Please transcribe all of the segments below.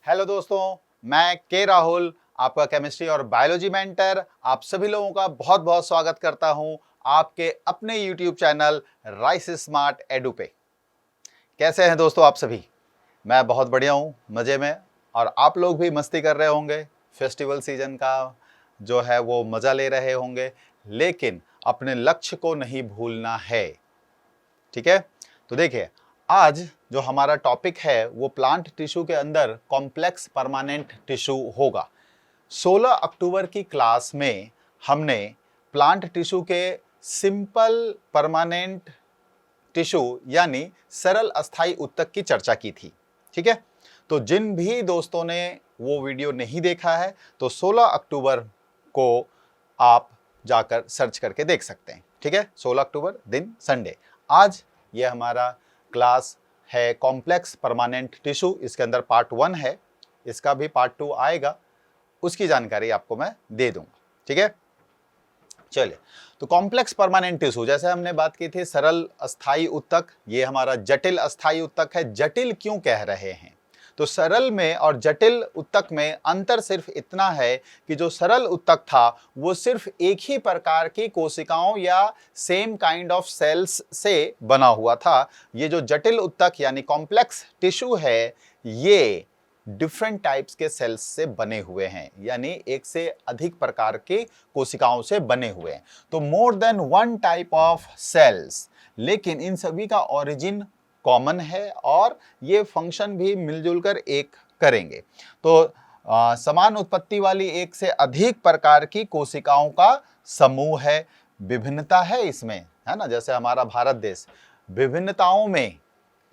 Hello दोस्तों, मैं के राहुल, आपका केमिस्ट्री और बायोलॉजी मेंटर, आप सभी लोगों का बहुत बहुत स्वागत करता हूं आपके अपने YouTube channel rice smart edu पे। कैसे हैं दोस्तों आप सभी? मैं बहुत बढ़िया हूं, मज़े में। और आप लोग भी मस्ती कर रहे होंगे, फेस्टिवल सीजन का जो है वो मज़ा ले रहे होंगे, लेकिन अपने लक्ष्य को नहीं भूलना है। ठीक है, तो देखिए, आज जो हमारा टॉपिक है वो प्लांट टिश्यू के अंदर कॉम्प्लेक्स परमानेंट टिश्यू होगा। 16 अक्टूबर की क्लास में हमने प्लांट टिश्यू के सिंपल परमानेंट टिश्यू यानी सरल अस्थाई ऊतक की चर्चा की थी। ठीक है, तो जिन भी दोस्तों ने वो वीडियो नहीं देखा है तो 16 अक्टूबर को आप जाकर सर्च करके देख सकते हैं। ठीक है, 16 अक्टूबर दिन संडे। आज ये हमारा क्लास है कॉम्प्लेक्स परमानेंट टिश्यू। इसके अंदर पार्ट 1 है, इसका भी पार्ट 2 आएगा, उसकी जानकारी आपको मैं दे दूंगा। ठीक है, चलिए, तो कॉम्प्लेक्स परमानेंट टिश्यू, जैसे हमने बात की थी सरल अस्थाई ऊतक, ये हमारा जटिल अस्थाई ऊतक है। जटिल क्यों कह रहे हैं? तो सरल में और जटिल ऊतक में अंतर सिर्फ इतना है कि जो सरल ऊतक था वो सिर्फ एक ही प्रकार की कोशिकाओं या सेम काइंड ऑफ सेल्स से बना हुआ था। ये जो जटिल ऊतक यानी कॉम्प्लेक्स टिश्यू है, ये डिफरेंट टाइप्स के सेल्स से बने हुए हैं, यानी एक से अधिक प्रकार के कोशिकाओं से बने हुए हैं। तो more than one type of cells, लेकिन इन सभी का ओरिजिन कॉमन है और ये फंक्शन भी मिलजुल कर एक करेंगे। तो समान उत्पत्ति वाली एक से अधिक प्रकार की कोशिकाओं का समूह है। विभिन्नता है इसमें, है ना, जैसे हमारा भारत देश विभिन्नताओं में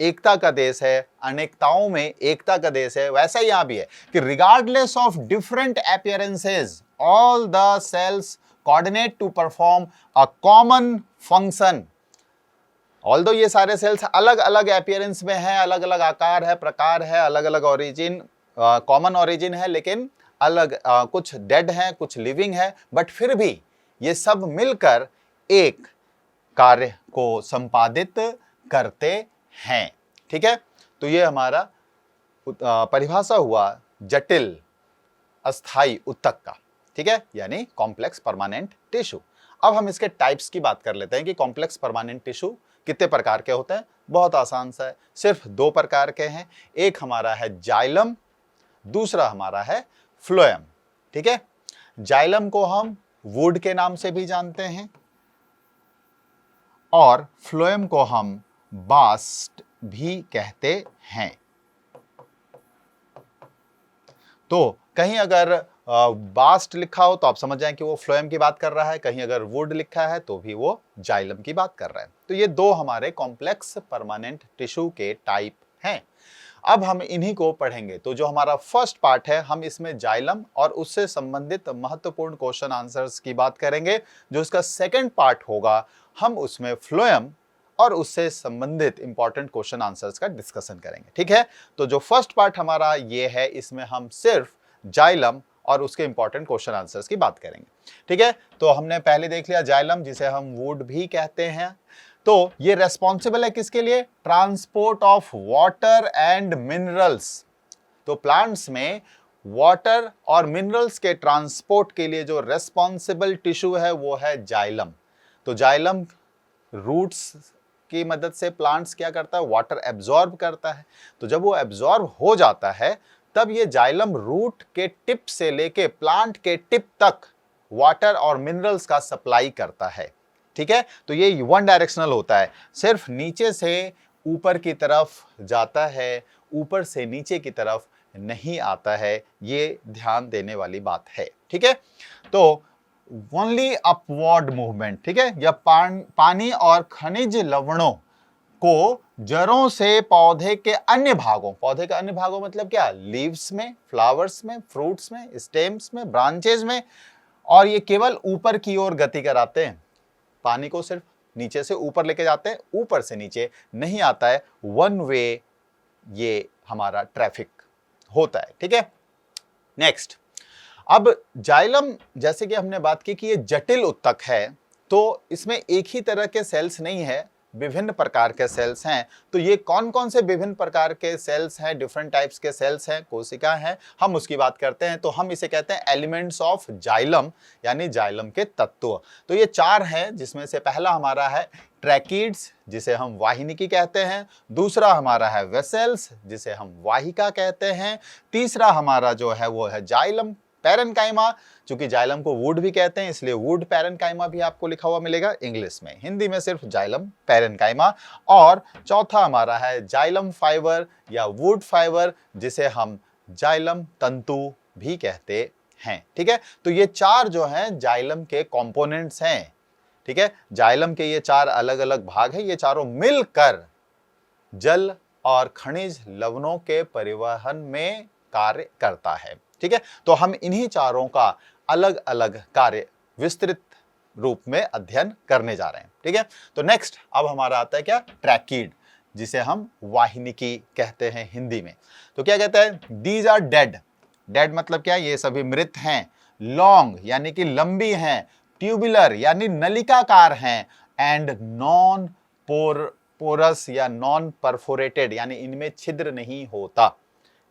एकता का देश है, अनेकताओं में एकता का देश है, वैसा ही यहां भी है कि regardless of different appearances all the cells coordinate to perform a common function. Although ये सारे सेल्स अलग अलग अपीयरेंस में हैं, अलग अलग आकार है, प्रकार है, अलग अलग ओरिजिन, कॉमन ओरिजिन है, लेकिन अलग कुछ डेड है, कुछ लिविंग है, बट फिर भी ये सब मिलकर एक कार्य को संपादित करते हैं। ठीक है, तो ये हमारा परिभाषा हुआ जटिल अस्थाई ऊतक का। ठीक है, यानी कॉम्प्लेक्स परमानेंट टिश्यू। अब हम इसके टाइप्स की बात कर लेते हैं कि कॉम्प्लेक्स परमानेंट टिश्यू कितने प्रकार के होते हैं। बहुत आसान सा है, सिर्फ 2 प्रकार के हैं। एक हमारा है जाइलम, दूसरा हमारा है फ्लोएम। ठीक है, जाइलम को हम वुड के नाम से भी जानते हैं और फ्लोएम को हम बास्ट भी कहते हैं। तो कहीं अगर बास्ट लिखा हो तो आप समझ जाएं कि वो फ्लोएम की बात कर रहा है, कहीं अगर वुड लिखा है तो भी वो जाइलम की बात कर रहा है। तो ये 2 हमारे कॉम्प्लेक्स परमानेंट टिश्यू के टाइप हैं। अब हम इन्हीं को पढ़ेंगे। तो जो हमारा फर्स्ट पार्ट है, हम इसमें जाइलम और उससे संबंधित महत्वपूर्ण क्वेश्चन आंसर्स की बात करेंगे। जो इसका सेकंड पार्ट होगा, हम उसमें फ्लोएम और उससे संबंधित इंपॉर्टेंट क्वेश्चन आंसर्स का डिस्कशन करेंगे। ठीक है, तो जो फर्स्ट पार्ट हमारा ये है, इसमें हम सिर्फ जाइलम और उसके इंपॉर्टेंट क्वेश्चन आंसर्स की बात करेंगे। ठीक है, तो हमने पहले देख लिया जाइलम, जिसे हम वुड भी कहते हैं। तो ये रेस्पॉन्सिबल है किसके लिए? Transport of water and minerals. तो प्लांट्स में वाटर और मिनरल्स के ट्रांसपोर्ट के लिए जो रेस्पॉन्सिबल टिश्यू है वो है जाइलम। तो जाइलम रूट्स की मदद से प्लांट्स क्या करता है? वाटर एब्जॉर्ब करता है। तो जब वो एब्जॉर्ब हो जाता है तब ये जाइलम रूट के टिप से लेके प्लांट के टिप तक वाटर और मिनरल्स का सप्लाई करता है। ठीक है, तो ये वन डायरेक्शनल होता है, सिर्फ नीचे से ऊपर की तरफ जाता है, ऊपर से नीचे की तरफ नहीं आता है। ये ध्यान देने वाली बात है। ठीक है, तो ओनली अपवर्ड मूवमेंट। ठीक है, या पानी और खनिज लवणों को जड़ों से पौधे के अन्य भागों, पौधे के अन्य भागों मतलब क्या? लीव्स में, फ्लावर्स में, फ्रूट्स में, स्टेम्स में, ब्रांचेज में, और ये केवल ऊपर की ओर गति कराते हैं। पानी को सिर्फ नीचे से ऊपर लेके जाते हैं, ऊपर से नीचे नहीं आता है। वन वे ये हमारा ट्रैफिक होता है। ठीक है, नेक्स्ट। अब जाइलम, जैसे कि हमने बात की कि ये जटिल ऊतक है, तो इसमें एक ही तरह के सेल्स नहीं है विभिन्न प्रकार के सेल्स हैं। तो ये कौन कौन से विभिन्न प्रकार के सेल्स हैं, डिफरेंट टाइप्स के सेल्स हैं, कोशिका हैं, हम उसकी बात करते हैं। तो हम इसे कहते हैं एलिमेंट्स ऑफ जाइलम, यानी जाइलम के तत्व। तो ये 4 हैं, जिसमें से पहला हमारा है ट्रैकिड्स, जिसे हम वाहिनिकी कहते हैं। दूसरा हमारा है वेसल्स, जिसे हम वाहिका कहते हैं। तीसरा हमारा जो है वो है जाइलम पैरेन्काइमा, चूंकि जाइलम को वुड भी कहते हैं इसलिए वुड पैरेन्काइमा भी आपको लिखा हुआ मिलेगा इंग्लिश में, हिंदी में सिर्फ जाइलम पैरेन्काइमा। और चौथा हमारा है जाइलम फाइबर या वुड फाइबर, जिसे हम जाइलम तंतु भी कहते हैं। ठीक है, तो ये 4 जो हैं जाइलम के कंपोनेंट्स हैं। ठीक है, जाइलम के ये 4 अलग अलग भाग हैं, ये चारों मिलकर जल और खनिज लवणों के परिवहन में कार्य करता है। ठीक है, तो हम इन्हीं चारों का अलग अलग कार्य विस्तृत रूप में अध्ययन करने जा रहे हैं। ठीक है, तो नेक्स्ट अब हमारा आता है क्या, ट्रैकिड, जिसे हम वाहिनिकी कहते हैं हिंदी में। तो क्या कहते हैं, दीज आर डेड, डेड मतलब क्या, ये सभी मृत हैं। लॉन्ग यानी कि लंबी हैं। ट्यूबुलर यानी नलिकाकार हैं। एंड नॉन पोरस या नॉन परफोरेटेड यानी इनमें छिद्र नहीं होता।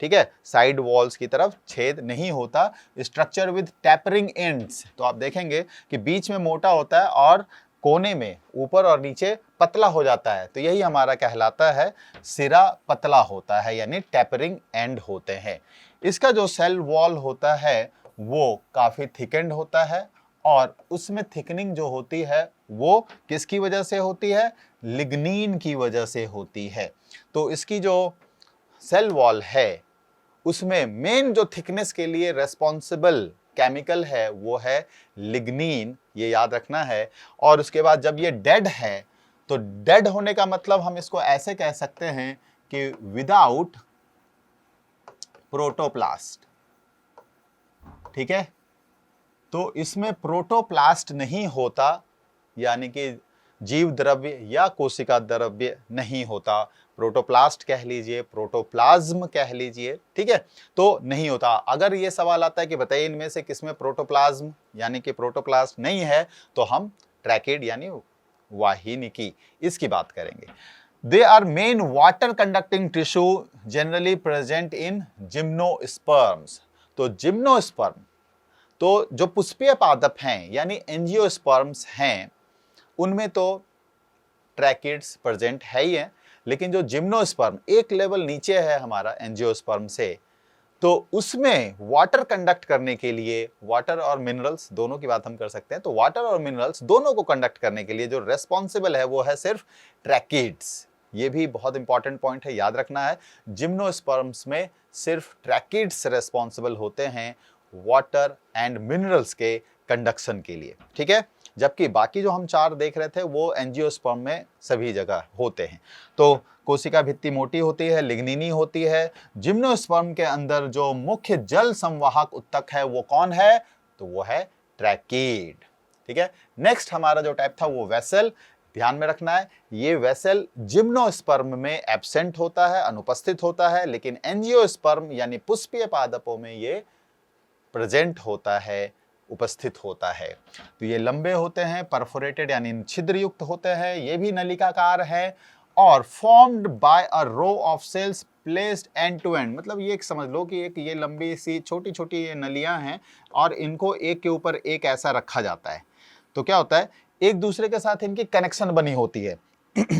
ठीक है, साइड वॉल्स की तरफ छेद नहीं होता। स्ट्रक्चर विद टैपरिंग एंड्स, तो आप देखेंगे कि बीच में मोटा होता है और कोने में ऊपर और नीचे पतला हो जाता है। तो यही हमारा कहलाता है सिरा पतला होता है, यानी टैपरिंग एंड होते हैं। इसका जो सेल वॉल होता है वो काफी थिकेंड होता है, और उसमें थिकनिंग जो होती है वो किसकी वजह से होती है, लिग्नीन की वजह से होती है। तो इसकी जो सेल वॉल है उसमें मेन जो थिकनेस के लिए रेस्पॉन्सिबल केमिकल है वो है लिग्नीन, ये याद रखना है। और उसके बाद जब ये डेड है, तो डेड होने का मतलब हम इसको ऐसे कह सकते हैं कि विदाउट प्रोटोप्लास्ट। ठीक है, तो इसमें प्रोटोप्लास्ट नहीं होता, यानी कि जीव द्रव्य या कोशिका द्रव्य नहीं होता। प्रोटोप्लास्ट कह लीजिए, प्रोटोप्लाज्म कह लीजिए। ठीक है, तो नहीं होता। अगर ये सवाल आता है कि बताइए इनमें से किसमें प्रोटोप्लाज्म यानी कि प्रोटोप्लास्ट नहीं है, तो हम ट्रैकिड यानी वाहिनिकी इसकी बात करेंगे। They are main water conducting tissue generally present in gymnosperms. तो जिम्नोस्पर्म, तो जो पुष्पीय पादप हैं यानी एंजियोस्पर्म्स हैं, उनमें तो ट्रैकिड्स प्रेजेंट है ही है। लेकिन जो जिम्नोस्पर्म एक लेवल नीचे है हमारा एंजियोस्पर्म से, तो उसमें वाटर कंडक्ट करने के लिए, वाटर और मिनरल्स दोनों की बात हम कर सकते हैं, तो वाटर और मिनरल्स दोनों को कंडक्ट करने के लिए जो रेस्पॉन्सिबल है वो है सिर्फ ट्रैकिड्स। ये भी बहुत इंपॉर्टेंट पॉइंट है, याद रखना है। जिम्नोस्पर्म्स में सिर्फ ट्रैकिड्स रेस्पॉन्सिबल होते हैं वाटर एंड मिनरल्स के कंडक्शन के लिए। ठीक है, जबकि बाकी जो हम 4 देख रहे थे वो एंजियोस्पर्म में सभी जगह होते हैं। तो कोशिका भित्ति मोटी होती है, लिग्निनी होती है। जिम्नोस्पर्म के अंदर जो मुख्य जल संवाहक उत्तक है वो कौन है, तो वो है ट्रैकिड। ठीक है, नेक्स्ट हमारा जो टाइप था वो वेसल। ध्यान में रखना है, ये वेसल जिम्नोस्पर्म में एब्सेंट होता है, अनुपस्थित होता है, लेकिन एंजियोस्पर्म यानी पुष्पीय पादपों में ये प्रेजेंट होता है, उपस्थित होता है। तो ये लंबे होते हैं, परफोरेटेड यानी छिद्र युक्त होते हैं, ये भी नलिकाकार है, और formed by a row of cells placed end to end. मतलब ये एक समझ लो कि एक ये लंबी सी छोटी छोटी ये नलियां हैं और इनको एक के ऊपर एक ऐसा रखा जाता है। तो क्या होता है, एक दूसरे के साथ इनकी कनेक्शन बनी होती है।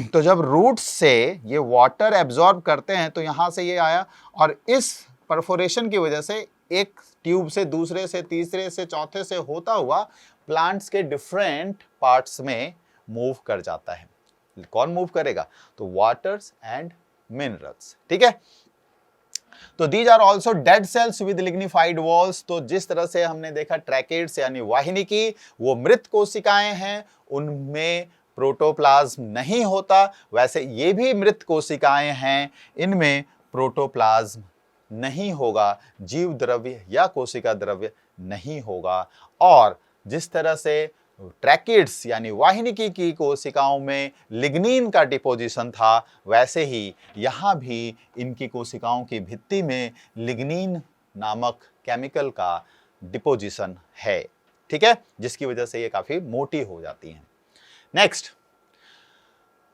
तो जब रूट्स से ये वाटर एब्जॉर्ब करते हैं तो यहां से ये आया, और इस परफोरेशन की वजह से एक ट्यूब से दूसरे से तीसरे से चौथे से होता हुआ प्लांट्स के डिफरेंट पार्ट्स में मूव कर जाता है। कौन मूव करेगा, तो वाटर्स एंड मिनरल्स। ठीक है, तो these are also dead cells with lignified walls. तो जिस तरह से हमने देखा ट्रैकिड्स यानी वाहिनिकी वो मृत कोशिकाएं हैं, उनमें प्रोटोप्लाज्म नहीं होता, वैसे ये भी मृत कोशिकाएं हैं, इनमें प्रोटोप्लाज्म नहीं होगा, जीव द्रव्य या कोशिका द्रव्य नहीं होगा। और जिस तरह से ट्रैकिड्स यानी वाहिनिकी की कोशिकाओं में लिग्निन का डिपोजिशन था, वैसे ही यहाँ भी इनकी कोशिकाओं की भित्ति में लिग्निन नामक केमिकल का डिपोजिशन है। ठीक है, जिसकी वजह से ये काफी मोटी हो जाती हैं। नेक्स्ट,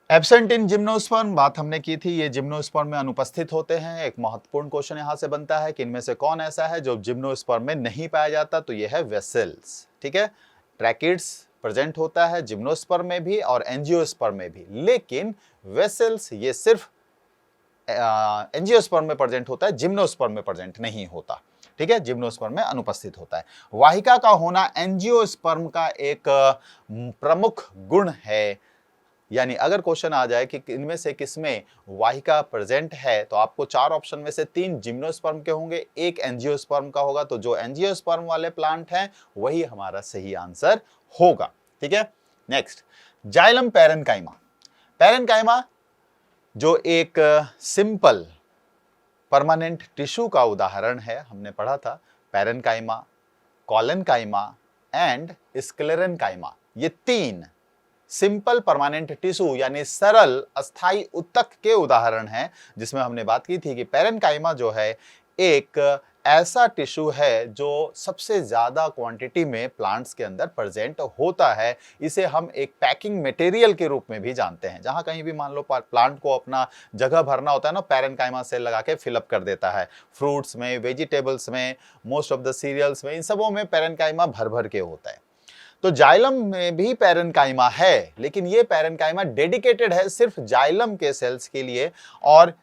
एब्सेंट इन जिम्नोस्पर्म बात हमने की थी, ये जिम्नोस्पर्म में अनुपस्थित होते हैं। एक महत्वपूर्ण क्वेश्चन यहां से बनता है कि इनमें से कौन ऐसा है जो जिम्नोस्पर्म में नहीं पाया जाता, तो ये है वेसल्स। ठीक है, ट्रैकिड्स प्रेजेंट होता है जिम्नोस्पर्म में भी और एंजियोस्पर्म में भी, लेकिन वेसल्स ये सिर्फ एंजियोस्पर्म में प्रेजेंट होता है, जिम्नोस्पर्म में प्रेजेंट नहीं होता। ठीक है, जिम्नोस्पर्म में अनुपस्थित होता है। वाहिका का होना एंजियोस्पर्म का एक प्रमुख गुण है। यानी अगर क्वेश्चन आ जाए कि इनमें से किसमें वाहिका प्रेजेंट है, तो आपको 4 ऑप्शन में से 3 जिम्नोस्पर्म के होंगे, 1 एंजियोस्पर्म का होगा। तो जो एंजियोस्पर्म वाले प्लांट हैं वही हमारा सही आंसर होगा। ठीक है, नेक्स्ट, जाइलम पैरेन्काइमा। पैरेन्काइमा जो एक सिंपल परमानेंट टिश्यू का उदाहरण है, हमने पढ़ा था पैरेन्काइमा, कॉलेनकाइमा एंड स्क्लेरेन्काइमा। ये 3 सिंपल परमानेंट टिश्यू यानी सरल अस्थाई उत्तक के उदाहरण हैं, जिसमें हमने बात की थी कि पैरेन्काइमा जो है एक ऐसा टिश्यू है जो सबसे ज्यादा क्वांटिटी में प्लांट्स के अंदर प्रेजेंट होता है। इसे हम एक पैकिंग मटेरियल के रूप में भी जानते हैं। जहां कहीं भी मान लो प्लांट को अपना जगह भरना होता है ना, पैरेन्काइमा सेल लगा के फिलअप कर देता है। फ्रूट्स में, वेजिटेबल्स में, मोस्ट ऑफ द सीरियल्स में, इन सबों में पैरेन्काइमा भर भर के होता है। तो जाइलम में भी पैरेन्काइमा है, लेकिन ये पैरेन्काइमा डेडिकेटेड है सिर्फ जाइलम के सेल्स के लिए, और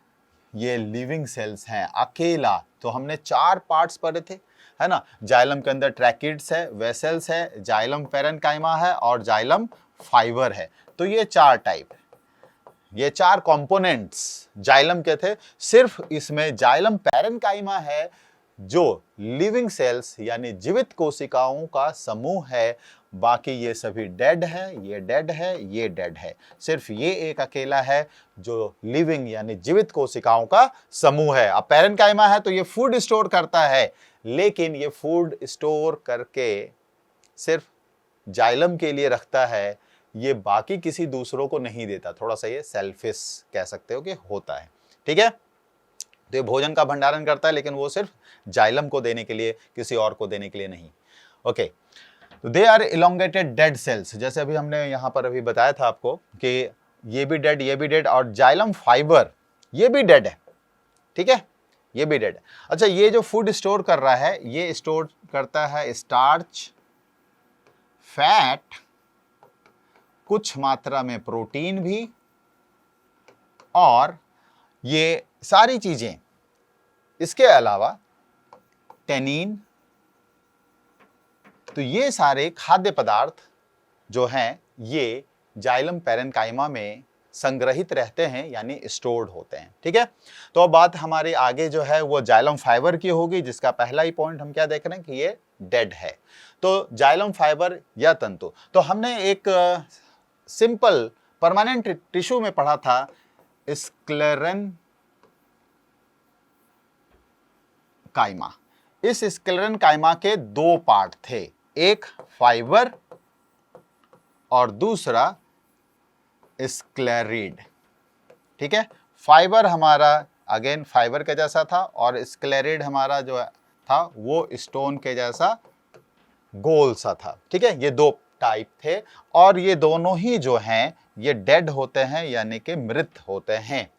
ये लिविंग सेल्स हैं अकेला। तो हमने 4 पार्ट्स पढ़े थे, है ना। जाइलम के अंदर ट्रैकिड्स है, वेसल्स है, जाइलम पैरेन्काइमा है और जाइलम फाइबर है। तो ये 4 टाइप, ये 4 कंपोनेंट्स जाइलम के थे। सिर्फ इसमें जाइलम पैरेन्काइमा है जो लिविंग सेल्स यानी जीवित कोशिकाओं का समूह है। बाकी ये सभी डेड है, ये डेड है, ये डेड है। सिर्फ ये एक अकेला है जो लिविंग यानी जीवित कोशिकाओं का समूह है। अब पैरेन्काइमा है तो ये फूड स्टोर करता है, लेकिन ये फूड स्टोर करके सिर्फ जाइलम के लिए रखता है, ये बाकी किसी दूसरों को नहीं देता। थोड़ा सा ये सेल्फिश कह सकते हो कि होता है। ठीक है, तो ये भोजन का भंडारण करता है, लेकिन वो सिर्फ जाइलम को देने के लिए, किसी और को देने के लिए नहीं। ओके, तो they are elongated dead cells. जैसे अभी हमने यहां पर अभी बताया था आपको कि ये भी डेड, ये भी डेड, और जाइलम फाइबर ये भी डेड है। ठीक है, ये भी डेड है। अच्छा, ये जो फूड स्टोर कर रहा है, ये स्टोर करता है स्टार्च, फैट, कुछ मात्रा में प्रोटीन भी, और ये सारी चीजें, इसके अलावा टेनिन। तो ये सारे खाद्य पदार्थ जो हैं ये जाइलम पैरेन्काइमा में संग्रहित रहते हैं, यानी स्टोर्ड होते हैं। ठीक है, तो अब बात हमारे आगे जो है वो जाइलम फाइबर की होगी, जिसका पहला ही पॉइंट हम क्या देख रहे हैं कि ये डेड है। तो जाइलम फाइबर या तंतु, तो हमने एक सिंपल परमानेंट टिश्यू में पढ़ा था स्क्लेरेन्काइमा। इस स्क्लेरेन्काइमा के 2 पार्ट थे, एक फाइबर और दूसरा स्क्लेरिड। ठीक है, फाइबर हमारा अगेन फाइबर के जैसा था, और स्क्लेरिड हमारा जो था वो स्टोन के जैसा गोल सा था। ठीक है, ये 2 टाइप थे, और ये दोनों ही जो हैं ये डेड होते हैं, यानी कि मृत होते हैं।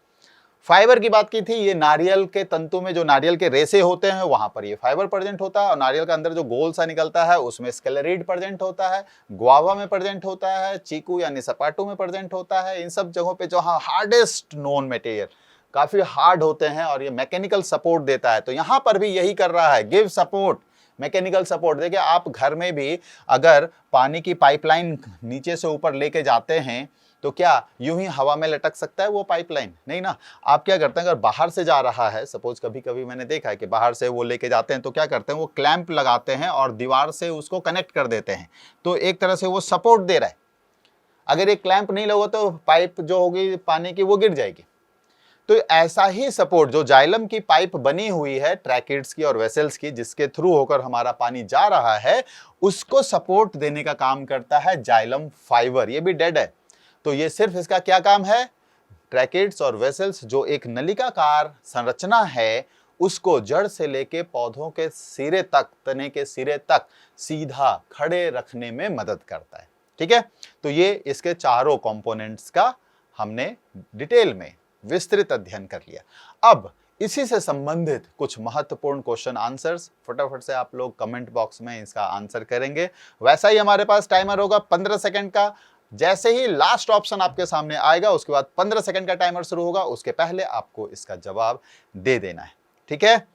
फाइबर की बात की थी, ये नारियल के तंतु में जो नारियल के रेशे होते हैं वहां पर ये फाइबर प्रेजेंट होता है, और नारियल के अंदर जो गोल सा निकलता है उसमें स्क्लेरिड प्रेजेंट होता है, गुआवा में प्रेजेंट होता है, चीकू यानी सपाटू में प्रेजेंट होता है। इन सब जगहों पे जो हार्डेस्ट नोन मटेरियल काफी हार्ड होते हैं, और ये मैकेनिकल सपोर्ट देता है। तो यहां पर भी यही कर रहा है, गिव सपोर्ट, मैकेनिकल सपोर्ट। देखिए, आप घर में भी अगर पानी की पाइपलाइन नीचे से ऊपर लेके जाते हैं तो क्या यूं ही हवा में लटक सकता है वो पाइपलाइन? नहीं ना। आप क्या करते हैं, अगर बाहर से जा रहा है, सपोज कभी कभी मैंने देखा है कि बाहर से वो लेके जाते हैं, तो क्या करते हैं, वो क्लैंप लगाते हैं और दीवार से उसको कनेक्ट कर देते हैं, तो एक तरह से वो सपोर्ट दे रहा है। अगर एक क्लैंप नहीं लगा तो पाइप जो होगी पानी की वो गिर जाएगी। तो ऐसा ही सपोर्ट जो जाइलम की पाइप बनी हुई है ट्रैकिड्स की और वेसल्स की, जिसके थ्रू होकर हमारा पानी जा रहा है, उसको सपोर्ट देने का काम करता है जाइलम फाइबर। ये भी डेड है, तो ये सिर्फ इसका क्या काम है, ट्रैकिड्स और वेसल्स जो एक नलिकाकार संरचना है उसको जड़ से लेके पौधों के सिरे तक, तने के सिरे तक सीधा खड़े रखने में मदद करता है। ठीक है, तो ये इसके चारों कंपोनेंट्स का हमने डिटेल में विस्तृत अध्ययन कर लिया। अब इसी से संबंधित कुछ महत्वपूर्ण क्वेश्चन आंसर्स फटाफट से आप लोग कमेंट बॉक्स में इसका आंसर करेंगे। वैसा ही हमारे पास टाइमर होगा 15 सेकंड का। जैसे ही लास्ट ऑप्शन आपके सामने आएगा उसके बाद 15 सेकंड का टाइमर शुरू होगा, उसके पहले आपको इसका जवाब दे देना है। ठीक है,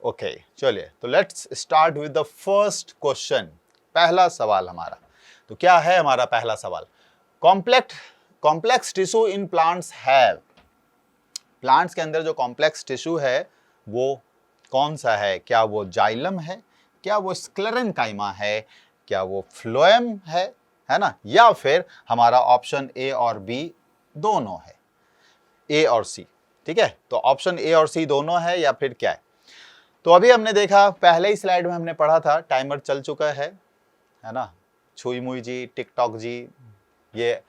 ओके चलिए, तो let's start with the first question. पहला सवाल हमारा, तो क्या है हमारा पहला सवाल? Complex tissue in plants have, plants के अंदर जो कॉम्प्लेक्स टिश्यू है वो कौन सा है? क्या वो जाइलम है, क्या वो स्क्लेरेन्काइमा है, क्या वो फ्लोएम है ना, या फिर हमारा ऑप्शन ए और बी दोनों है, ए और सी। ठीक है, तो ऑप्शन ए और सी दोनों है या फिर क्या है? तो अभी हमने देखा, पहले ही स्लाइड में हमने पढ़ा था, टाइमर चल चुका है ना। छुई मुई जी, टिकटॉक जी ये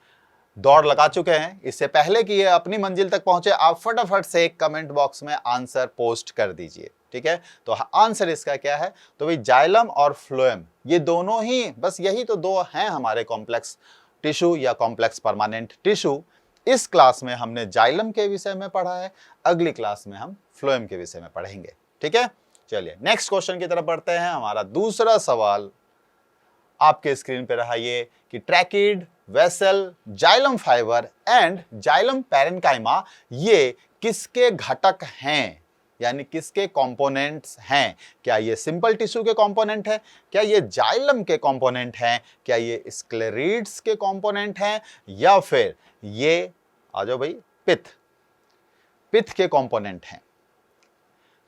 दौड़ लगा चुके हैं। इससे पहले कि ये अपनी मंजिल तक पहुंचे, आप फटाफट से कमेंट बॉक्स में आंसर पोस्ट कर दीजिए। ठीक है, तो आंसर इसका क्या है? तो भाई जाइलम और फ्लोएम ये दोनों ही, बस यही तो दो हैं हमारे कॉम्प्लेक्स टिश्यू या कॉम्प्लेक्स परमानेंट टिश्यू। इस क्लास में हमने जाइलम के विषय में पढ़ा है, अगली क्लास में हम फ्लोएम के विषय में पढ़ेंगे। ठीक है, चलिए नेक्स्ट क्वेश्चन की तरफ बढ़ते हैं। हमारा दूसरा सवाल आपके स्क्रीन पे रहा ये कि tracheid, vessel, xylem fibre and xylem parenchyma ये किसके घटक हैं, यानी किसके कंपोनेंट्स हैं? क्या ये सिंपल टिश्यू के कंपोनेंट है, क्या ये जाइलम के कंपोनेंट हैं, क्या ये स्क्लेरिड्स के कंपोनेंट हैं, या फिर ये आ जाओ भाई पित्त के कंपोनेंट हैं?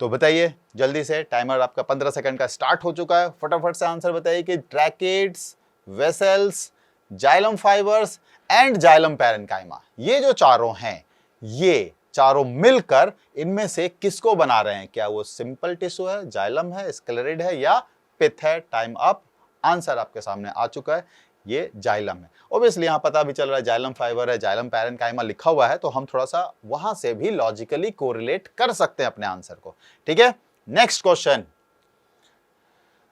तो बताइए जल्दी से, टाइमर आपका 15 सेकंड का स्टार्ट हो चुका है। फटाफट से आंसर बताइए कि tracheids, vessels, xylem fibres and xylem parenchyma ये जो चारों हैं, ये चारों मिलकर इनमें से किसको बना रहे हैं? क्या वो सिंपल टिश्यू है, जाइलम है, स्क्लेरिड है या पित्त है? Time up. आंसर आपके सामने आ चुका है, ये जाइलम है। ऑब्वियसली यहां पता भी चल रहा है जाइलम फाइबर है, जाइलम पैरेन्काइमा लिखा हुआ है, तो हम थोड़ा सा वहां से भी लॉजिकली कोरिलेट कर सकते हैं अपने आंसर को। ठीक है, नेक्स्ट क्वेश्चन,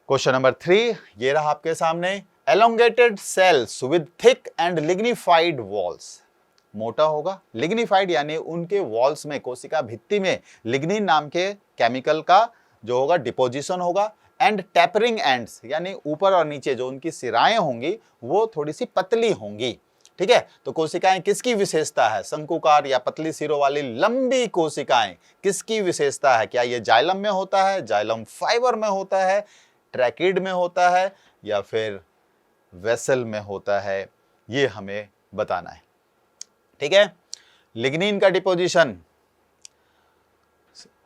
क्वेश्चन नंबर 3 ये रहा आपके सामने। Elongated cells with thick and lignified walls, मोटा होगा, लिग्निफाइड यानी उनके वॉल्स में, कोशिका भित्ति में लिग्निन नाम के केमिकल का जो होगा डिपोजिशन होगा, एंड टेपरिंग एंड्स यानी ऊपर और नीचे जो उनकी सिराएं होंगी वो थोड़ी सी पतली होंगी। ठीक है, तो कोशिकाएं किसकी विशेषता है? शंकुकार या पतली सिरों वाली लंबी कोशिकाएं किसकी विशेषता है? क्या ये जाइलम में होता है, जाइलम फाइबर में होता है, ट्रैकिड में होता है या फिर वेसल में होता है? ये हमें बताना है। ठीक है, लिग्निन का डिपोजिशन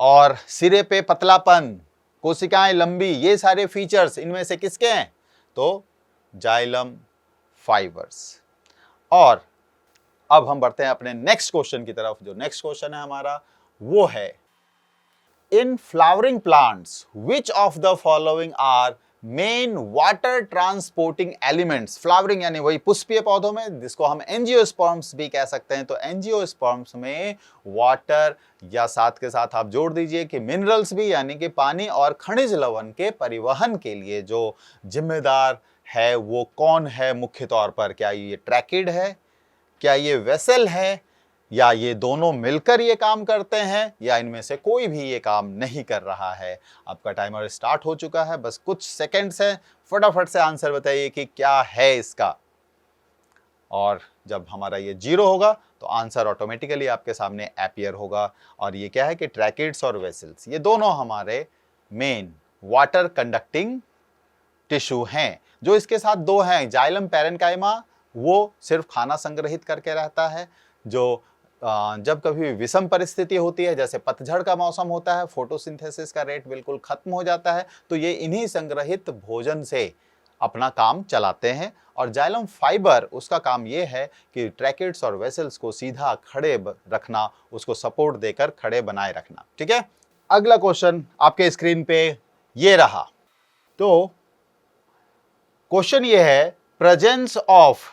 और सिरे पे पतलापन, कोशिकाएं लंबी, ये सारे फीचर्स इनमें से किसके हैं? तो जाइलम फाइबर्स। और अब हम बढ़ते हैं अपने नेक्स्ट क्वेश्चन की तरफ। जो नेक्स्ट क्वेश्चन है हमारा वो है, in flowering plants which of the following are main water transporting elements? Flowering यानी वही पुष्पीय पौधों में, जिसको हम एंजियोस्पर्म्स भी कह सकते हैं। तो एंजियोस्पर्म्स में वाटर या साथ के साथ आप जोड़ दीजिए कि मिनरल्स भी, यानी कि पानी और खनिज लवण के परिवहन के लिए जो जिम्मेदार है वो कौन है मुख्य तौर पर? क्या ये ट्रैकिड है, क्या ये वेसल है, या ये दोनों मिलकर ये काम करते हैं, या इनमें से कोई भी ये काम नहीं कर रहा है? आपका टाइमर स्टार्ट हो चुका है, बस कुछ सेकंड्स हैं, फटाफट से आंसर बताइए कि क्या है इसका। और जब हमारा ये 0 होगा तो आंसर ऑटोमेटिकली आपके सामने अपीयर होगा। और ये क्या है कि ट्रैकिड्स और वेसल्स ये दोनों हमारे मेन वाटर कंडक्टिंग टिश्यू हैं। जो इसके साथ दो हैं, जाइलम पैरेन्काइमा वो सिर्फ खाना संग्रहित करके रहता है। जो जब कभी विषम परिस्थिति होती है, जैसे पतझड़ का मौसम होता है, फोटोसिंथेसिस का रेट बिल्कुल खत्म हो जाता है, तो ये इन्हीं संग्रहित भोजन से अपना काम चलाते हैं। और जाइलम फाइबर उसका काम ये है कि ट्रैकिड्स और वेसल्स को सीधा खड़े रखना, उसको सपोर्ट देकर खड़े बनाए रखना। ठीक है, अगला क्वेश्चन आपके स्क्रीन पे ये रहा। तो क्वेश्चन ये है, presence of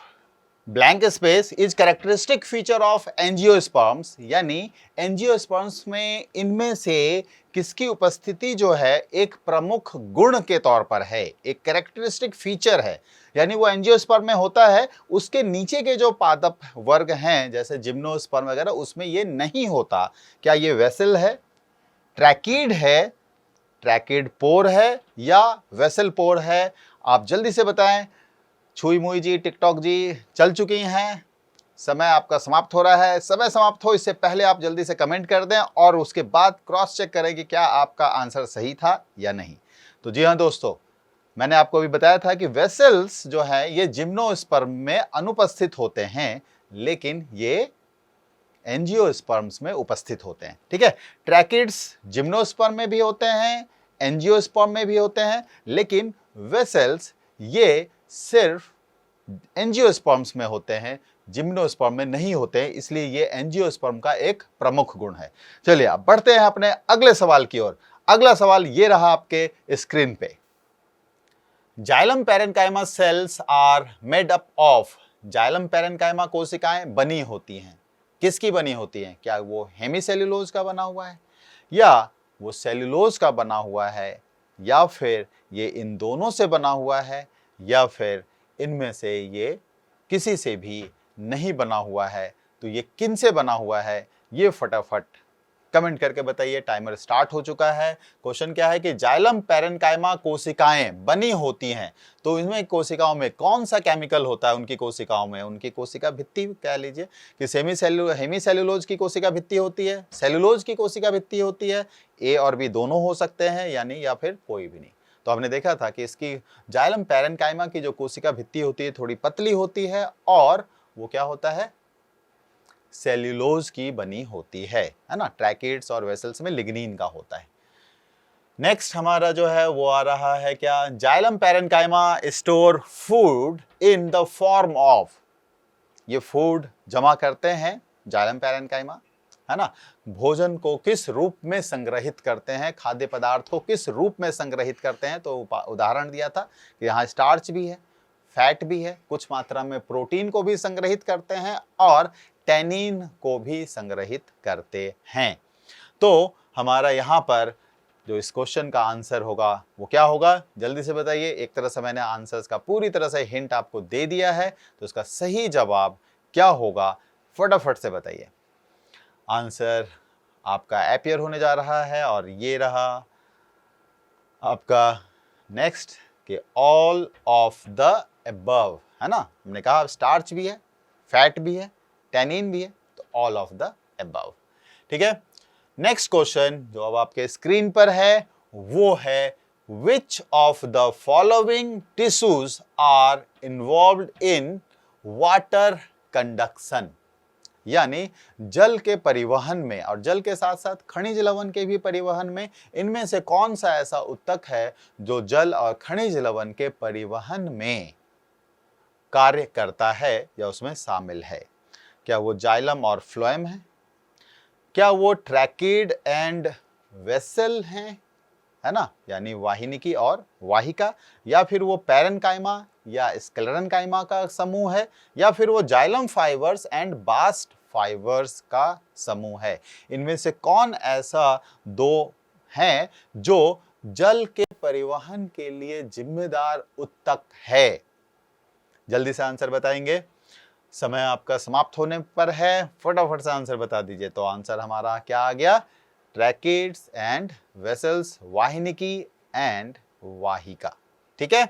blank space is characteristic feature of angiosperms, यानी एंजियोस्पर्म्स में इनमें से किसकी उपस्थिति जो है एक प्रमुख गुण के तौर पर है, एक कैरेक्टरिस्टिक फीचर है, यानी वो एंजियोस्पर्म में होता है, उसके नीचे के जो पादप वर्ग हैं जैसे जिम्नोस्पर्म वगैरह उसमें ये नहीं होता। क्या ये वेसल है, ट्रैकीड है, ट्रैकीड पोर है या वेसल पोर है? आप जल्दी से बताएं। छुई मुई जी, टिकटॉक जी चल चुकी हैं, समय आपका समाप्त हो रहा है। समय समाप्त हो इससे पहले आप जल्दी से कमेंट कर दें और उसके बाद क्रॉस चेक करें कि क्या आपका आंसर सही था या नहीं। तो जी हाँ दोस्तों, मैंने आपको अभी बताया था कि वेसल्स जो है ये जिम्नोस्पर्म में अनुपस्थित होते हैं, लेकिन ये एंजियोस्पर्म्स में उपस्थित होते हैं। ठीक है, ट्रैकिड्स जिम्नोस्पर्म में भी होते हैं, एंजियोस्पर्म में भी होते हैं, लेकिन वेसल्स ये सिर्फ एंजियोस्पर्म्स में होते हैं, जिम्नोस्पर्म में नहीं होते हैं, इसलिए ये एंजियोस्पर्म का एक प्रमुख गुण है। चलिए अब बढ़ते हैं अपने अगले सवाल की ओर। अगला सवाल ये रहा आपके स्क्रीन पे। Xylem parenchyma cells are made up of, xylem parenchyma कोशिकाएं बनी होती हैं, किसकी बनी होती हैं? क्या वो हेमीसेल्यूलोज का बना हुआ है, या वो सेल्यूलोज का बना हुआ है, या फिर ये इन दोनों से बना हुआ है, या फिर इनमें से ये किसी से भी नहीं बना हुआ है? तो ये किन से बना हुआ है ये फटाफट कमेंट करके बताइए। टाइमर स्टार्ट हो चुका है। क्वेश्चन क्या है कि जाइलम पैरेन्काइमा कोशिकाएं बनी होती हैं, तो इनमें कोशिकाओं में कौन सा केमिकल होता है? उनकी कोशिकाओं में उनकी कोशिका भित्ति कह लीजिए कि हेमीसेल्यूलोज की कोशिका भित्ति होती है, सेल्यूलोज की कोशिका भित्ति होती है, ए और बी दोनों हो सकते हैं यानी, या फिर कोई भी नहीं। तो हमने देखा था कि इसकी जाइलम पैरेन्काइमा की जो कोशिका भित्ति होती है थोड़ी पतली होती है और वो क्या होता है, सेल्यूलोज की बनी होती है ना। ट्रैकिड्स और वेसल्स में लिग्निन का होता है। नेक्स्ट हमारा जो है वो आ रहा है क्या, xylem parenchyma store food in the form of, ये फूड जमा करते हैं जाइलम पैरेन्काइमा, है ना। भोजन को किस रूप में संग्रहित करते हैं, खाद्य पदार्थ को किस रूप में संग्रहित करते हैं? तो उदाहरण दिया था कि यहाँ स्टार्च भी है, फैट भी है, कुछ मात्रा में प्रोटीन को भी संग्रहित करते हैं और टैनिन को भी संग्रहित करते हैं। तो हमारा यहाँ पर जो इस क्वेश्चन का आंसर होगा वो क्या होगा, जल्दी से बताइए। एक तरह से मैंने आंसर्स का पूरी तरह से हिंट आपको दे दिया है, तो इसका सही जवाब क्या होगा फटाफट से बताइए। आंसर आपका अपीयर होने जा रहा है और ये रहा आपका नेक्स्ट कि ऑल ऑफ द अबव, है ना। हमने कहा स्टार्च भी है, फैट भी है, टैनिन भी है, तो ऑल ऑफ द अबव। ठीक है, नेक्स्ट क्वेश्चन जो अब आपके स्क्रीन पर है वो है which of the following tissues are involved in water conduction, यानी जल के परिवहन में और जल के साथ साथ खनिज लवण के भी परिवहन में इनमें से कौन सा ऐसा ऊतक है जो जल और खनिज लवण के परिवहन में कार्य करता है या उसमें शामिल है? क्या वो जाइलम और फ्लोएम है, क्या वो ट्रैकिड एंड वेसल हैं, है ना, यानी वाहिनिकी और वाहिका, या फिर वो पैरेन्काइमा या स्क्लेरेन्काइमा का समूह है, या फिर वो xylem fibres and bast fibres का समूह है? इनमें से कौन ऐसा दो हैं जो जल के परिवहन के लिए जिम्मेदार ऊतक है? जल्दी से आंसर बताएंगे। समय आपका समाप्त होने पर है, फटाफट से आंसर बता दीजिए। तो आंसर हमारा क्या आ गया, ट्रैकिड्स एंड वेसल्स, वाहिनिकी एंड वाहिका। ठीक है,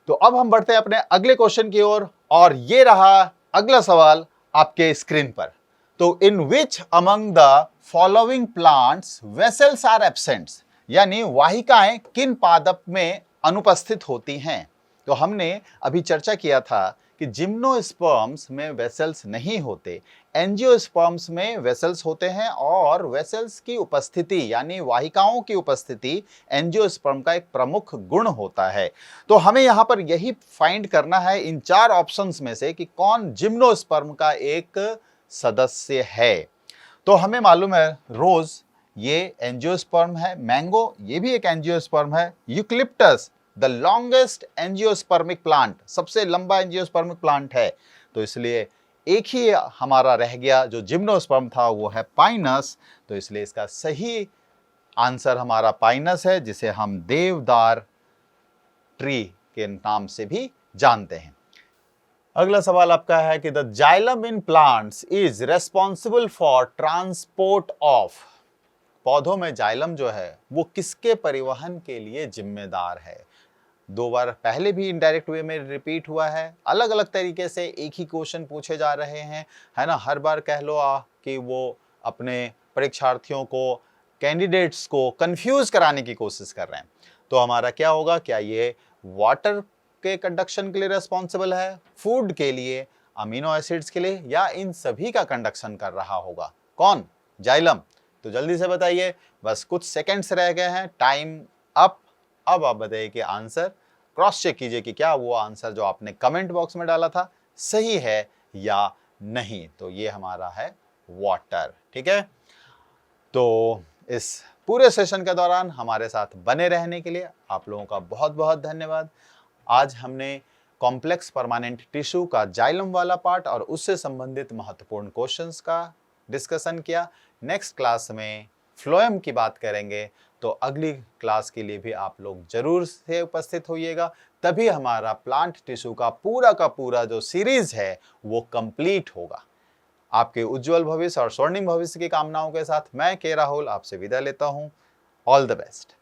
तो अब हम बढ़ते हैं अपने अगले क्वेश्चन की ओर और ये रहा अगला सवाल आपके स्क्रीन पर। तो in which among the following plants vessels are absents, यानी वाहिकाएं किन पादप में अनुपस्थित होती हैं? तो हमने अभी चर्चा किया था कि जिम्नोस्पर्म्स में वेसल्स नहीं होते, एंजियोस्पर्म्स में वेसल्स होते हैं और वेसल्स की उपस्थिति यानी वाहिकाओं की उपस्थिति एंजियोस्पर्म का एक प्रमुख गुण होता है। तो हमें यहाँ पर यही फाइंड करना है इन चार ऑप्शंस में से कि कौन जिम्नोस्पर्म का एक सदस्य है। तो हमें मालूम है रोज ये एंजियोस्पर्म है, मैंगो ये भी एक एंजियोस्पर्म है, eucalyptus the longest angiospermic plant, सबसे लंबा एंजियोस्पर्मिक प्लांट है, तो इसलिए एक ही हमारा रह गया जो जिम्नोस्पर्म था, वो है पाइनस। तो इसलिए इसका सही आंसर हमारा पाइनस है, जिसे हम देवदार ट्री के नाम से भी जानते हैं। अगला सवाल आपका है कि the xylem in plants is responsible for transport of. पौधों में जाइलम जो है वो किसके परिवहन के लिए जिम्मेदार है? 2 बार पहले भी इनडायरेक्ट वे में रिपीट हुआ है, अलग अलग तरीके से एक ही क्वेश्चन पूछे जा रहे हैं, है ना। हर बार कह लो कि वो अपने परीक्षार्थियों को, कैंडिडेट्स को कंफ्यूज कराने की कोशिश कर रहे हैं। तो हमारा क्या होगा, क्या ये वाटर के कंडक्शन के लिए रेस्पॉन्सिबल है, फूड के लिए, अमीनो एसिड्स के लिए, या इन सभी का कंडक्शन कर रहा होगा? कौन? जाइलम। तो जल्दी से बताइए, बस कुछ सेकंड्स रह गए हैं, टाइम अप। अब आप बताइए कि आंसर, क्रॉस चेक कीजिए कि क्या वो आंसर जो आपने कमेंट बॉक्स में डाला था सही है या नहीं। तो ये हमारा है वाटर, ठीक है। तो इस पूरे सेशन के दौरान हमारे साथ बने रहने के लिए आप लोगों का बहुत बहुत धन्यवाद। आज हमने कॉम्प्लेक्स परमानेंट टिश्यू का जाइलम वाला पार्ट और उससे संबंधित महत्वपूर्ण क्वेश्चंस का डिस्कशन किया। नेक्स्ट क्लास में फ्लोएम की बात करेंगे, तो अगली क्लास के लिए भी आप लोग जरूर से उपस्थित होइएगा, तभी हमारा प्लांट टिश्यू का पूरा जो सीरीज है वो कंप्लीट होगा। आपके उज्जवल भविष्य और स्वर्णिम भविष्य की कामनाओं के साथ मैं के राहुल आपसे विदा लेता हूं। All the best.